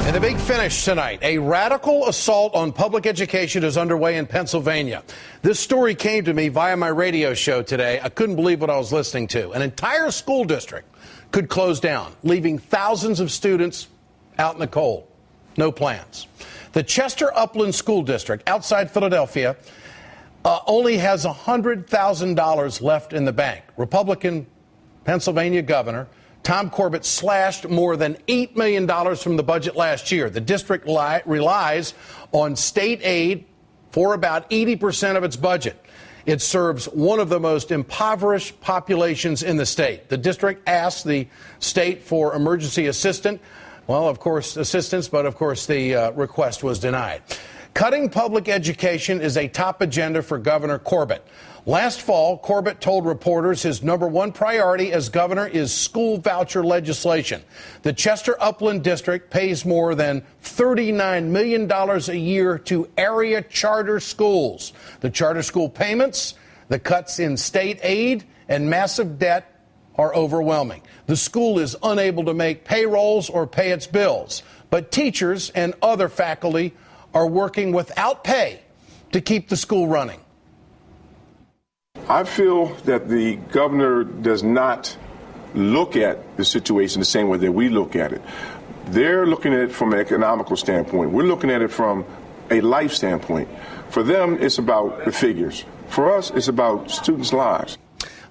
And the big finish tonight, a radical assault on public education is underway in Pennsylvania. This story came to me via my radio show today. I couldn't believe what I was listening to. An entire school district could close down, leaving thousands of students out in the cold. No plans. The Chester Upland School District outside Philadelphia only has $100,000 left in the bank. Republican Pennsylvania Governor Tom Corbett slashed more than $8 million from the budget last year. The district relies on state aid for about 80% of its budget. It serves one of the most impoverished populations in the state. The district asked the state for emergency assistance. Well, of course, assistance, but of course the request was denied. Cutting public education is a top agenda for Governor Corbett. Last fall, Corbett told reporters his number one priority as governor is school voucher legislation. The Chester Upland District pays more than $39 million a year to area charter schools. The charter school payments, the cuts in state aid, and massive debt are overwhelming. The school is unable to make payrolls or pay its bills, but teachers and other faculty are working without pay to keep the school running. I feel that the governor does not look at the situation the same way that we look at it. They're looking at it from an economical standpoint. We're looking at it from a life standpoint. For them, it's about the figures. For us, it's about students' lives.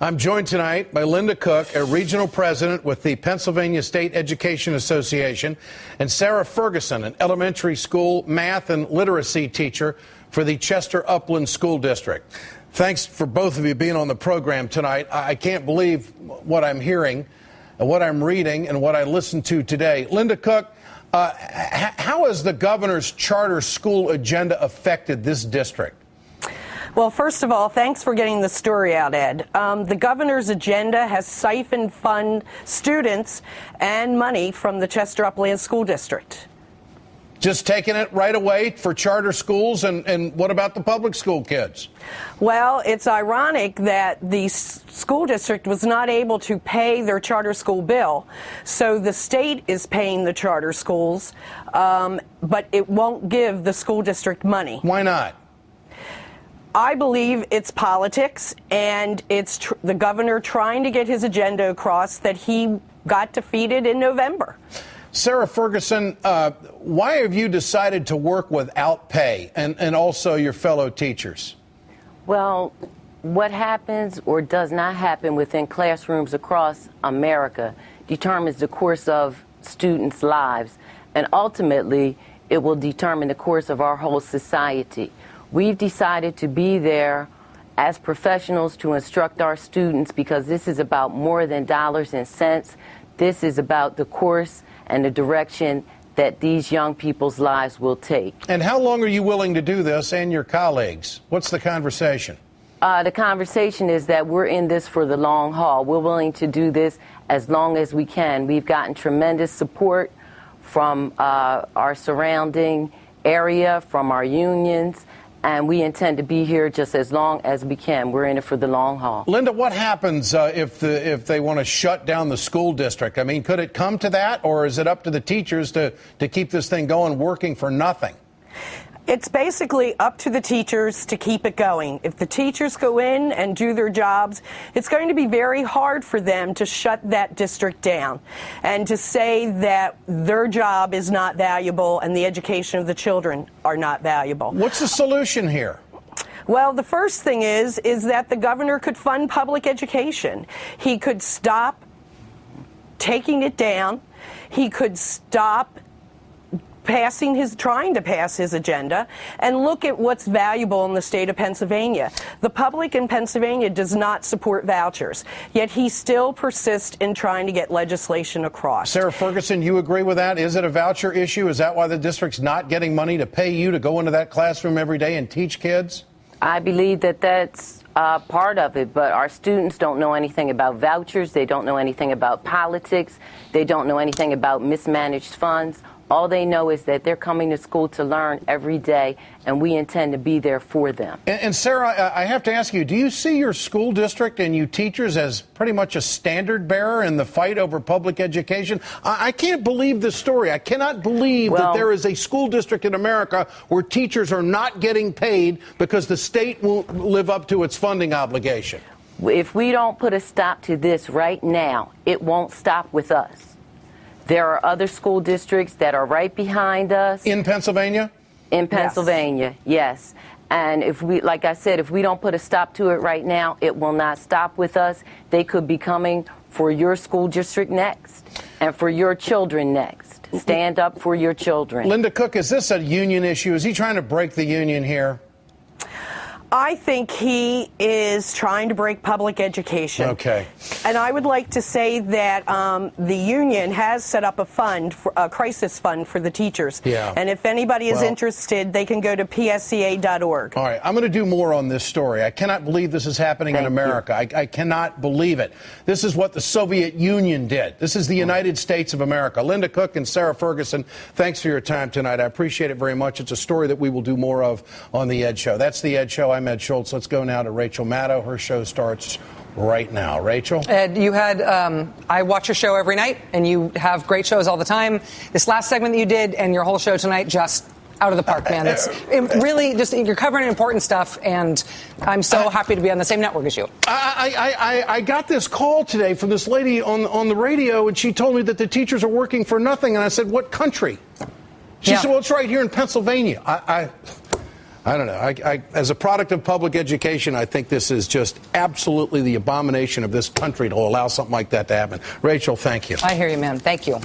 I'm joined tonight by Linda Cook, a regional president with the Pennsylvania State Education Association, and Sarah Ferguson, an elementary school math and literacy teacher for the Chester Upland School District. Thanks for both of you being on the program tonight. I can't believe what I'm hearing and what I'm reading and what I listened to today. Linda Cook, how has the governor's charter school agenda affected this district? Well, first of all, thanks for getting the story out, Ed. The governor's agenda has siphoned fund students and money from the Chester Upland School District. Just taking it right away for charter schools, and what about the public school kids? Well, it's ironic that the school district was not able to pay their charter school bill, so the state is paying the charter schools, but it won't give the school district money. Why not? I believe it's politics, and it's the governor trying to get his agenda across that he got defeated in November. Sarah Ferguson, why have you decided to work without pay and also your fellow teachers? Well, what happens or does not happen within classrooms across America determines the course of students' lives, and ultimately it will determine the course of our whole society. We've decided to be there as professionals to instruct our students because this is about more than dollars and cents. This is about the course and the direction that these young people's lives will take. And how long are you willing to do this and your colleagues? What's the conversation? The conversation is that we're in this for the long haul. We're willing to do this as long as we can. We've gotten tremendous support from our surrounding area, from our unions, and we intend to be here just as long as we can. We're in it for the long haul. Linda, what happens if they want to shut down the school district? I mean, could it come to that, or is it up to the teachers to keep this thing going, working for nothing? It's basically up to the teachers to keep it going. If the teachers go in and do their jobs, it's going to be very hard for them to shut that district down and to say that their job is not valuable and the education of the children are not valuable. What's the solution here? Well, the first thing is that the governor could fund public education. He could stop taking it down. He could stop trying to pass his agenda and look at what's valuable in the state of Pennsylvania. The public in Pennsylvania does not support vouchers, yet he still persists in trying to get legislation across. Sarah Ferguson, you agree with that? Is it a voucher issue? Is that why the district's not getting money to pay you to go into that classroom every day and teach kids? I believe that that's part of it, but our students don't know anything about vouchers. They don't know anything about politics. They don't know anything about mismanaged funds. All they know is that they're coming to school to learn every day, and we intend to be there for them. And Sarah, I have to ask you, do you see your school district and you teachers as pretty much a standard bearer in the fight over public education? I can't believe this story. I cannot believe that there is a school district in America where teachers are not getting paid because the state won't live up to its funding obligation. If we don't put a stop to this right now, it won't stop with us. There are other school districts that are right behind us. In Pennsylvania? In Pennsylvania, yes. And if we, like I said, if we don't put a stop to it right now, it will not stop with us. They could be coming for your school district next and for your children next. Stand up for your children. Linda Cook, is this a union issue? Is he trying to break the union here? I think he is trying to break public education. Okay. And I would like to say that the union has set up a crisis fund for the teachers. Yeah. And if anybody is interested, they can go to psca.org. All right. I'm going to do more on this story. I cannot believe this is happening in America. I cannot believe it. This is what the Soviet Union did. This is the United States of America. Linda Cook and Sarah Ferguson, thanks for your time tonight. I appreciate it very much. It's a story that we will do more of on The Ed Show. That's The Ed Show. I'm Ed Schultz. Let's go now to Rachel Maddow. Her show starts right now. Rachel? Ed, you had, I watch your show every night, and you have great shows all the time. This last segment that you did and your whole show tonight, just out of the park, man. It's really just, you're covering important stuff, and I'm so happy to be on the same network as you. I got this call today from this lady on the radio, and she told me that the teachers are working for nothing, and I said, what country? She said, well, it's right here in Pennsylvania. I don't know. As a product of public education, I think this is just absolutely the abomination of this country to allow something like that to happen. Rachel, thank you. I hear you, man. Thank you.